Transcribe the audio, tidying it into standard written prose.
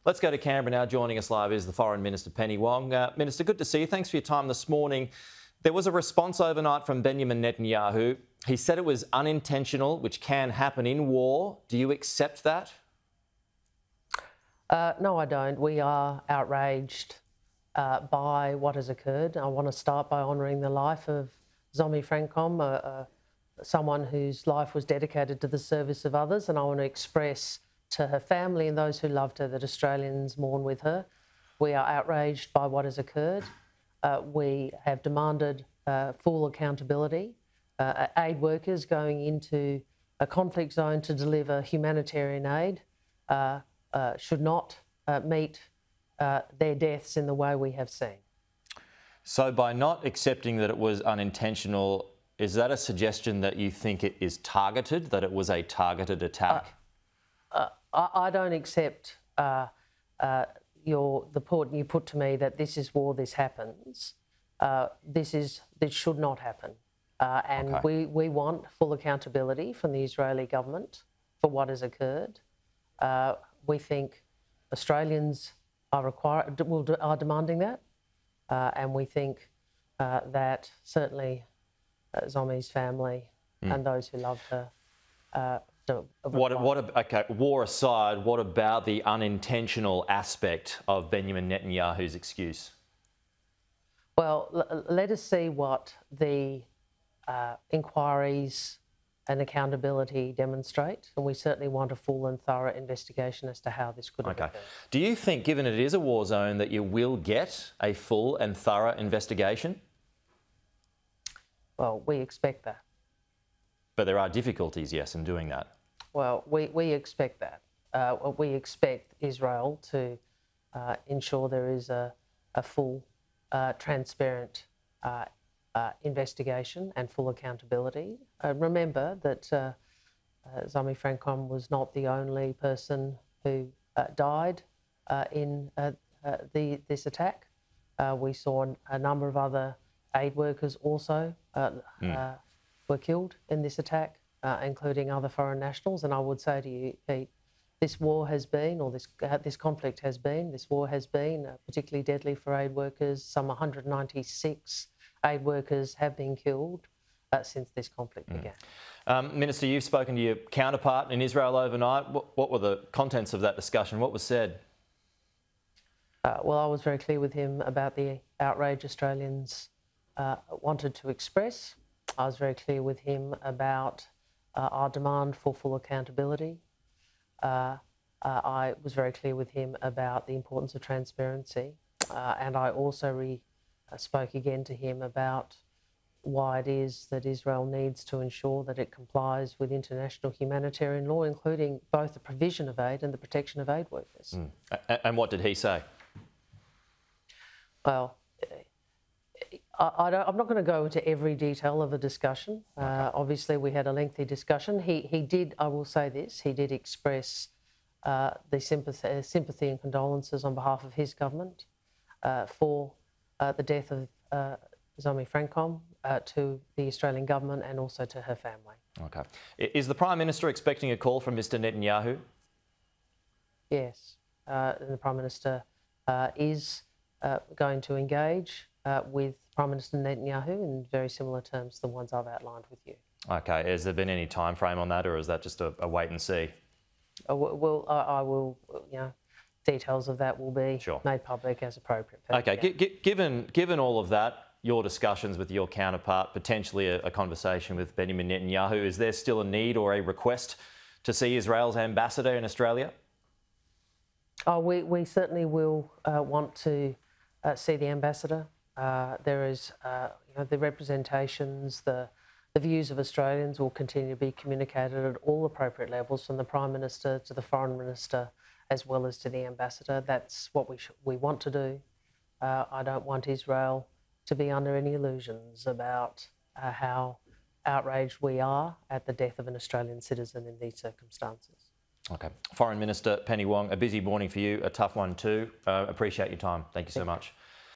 Let's go to Canberra now. Joining us live is the Foreign Minister Penny Wong. Minister, good to see you. Thanks for your time this morning. There was a response overnight from Benjamin Netanyahu. He said it was unintentional, which can happen in war. Do you accept that? No, I don't. We are outraged by what has occurred. I want to start by honouring the life of Zomi Frankcom, someone whose life was dedicated to the service of others, and I want to express to her family and those who loved her that Australians mourn with her. We are outraged by what has occurred. We have demanded full accountability. Aid workers going into a conflict zone to deliver humanitarian aid should not meet their deaths in the way we have seen. So by not accepting that it was unintentional, is that a suggestion that you think it is targeted, that it was a targeted attack? I don't accept the point you put to me that this is war, this happens. This should not happen. And okay. we want full accountability from the Israeli government for what has occurred. We think Australians are demanding that. And we think that certainly Zomi's family and those who loved her Okay, war aside, what about the unintentional aspect of Benjamin Netanyahu's excuse? Well, let us see what the inquiries and accountability demonstrate, and we certainly want a full and thorough investigation as to how this could have occurred. Do you think, given it is a war zone, that you will get a full and thorough investigation? Well, we expect that. But there are difficulties, yes, in doing that. Well, we expect that. We expect Israel to ensure there is a full, transparent investigation and full accountability. Remember that Zomi Frankcom was not the only person who died in this attack. We saw a number of other aid workers also were killed in this attack, including other foreign nationals. And I would say to you, Pete, this war has been, or this conflict has been, this war has been particularly deadly for aid workers. Some 196 aid workers have been killed since this conflict began. Minister, you've spoken to your counterpart in Israel overnight. What were the contents of that discussion? What was said? Well, I was very clear with him about the outrage Australians wanted to express. I was very clear with him about our demand for full accountability. I was very clear with him about the importance of transparency, and I also spoke again to him about why it is that Israel needs to ensure that it complies with international humanitarian law, including both the provision of aid and the protection of aid workers. And what did he say? Well, I'm not going to go into every detail of the discussion. Obviously, we had a lengthy discussion. He did, I will say this, he did express the sympathy and condolences on behalf of his government for the death of Zomi Frankcom to the Australian government and also to her family. Okay. Is the Prime Minister expecting a call from Mr Netanyahu? Yes. The Prime Minister is going to engage with Prime Minister Netanyahu in very similar terms to the ones I've outlined with you. Okay. Has there been any time frame on that, or is that just a wait and see? Well, I will, details of that will be made public as appropriate. Okay. Given all of that, your discussions with your counterpart, potentially a conversation with Benjamin Netanyahu, is there still a need or a request to see Israel's ambassador in Australia? Oh, we certainly will want to see the ambassador. There is, the representations, the views of Australians will continue to be communicated at all appropriate levels, from the Prime Minister to the Foreign Minister, as well as to the ambassador. That's what we want to do. I don't want Israel to be under any illusions about how outraged we are at the death of an Australian citizen in these circumstances. Okay. Foreign Minister Penny Wong, a busy morning for you, a tough one too. Appreciate your time. Thank you so much.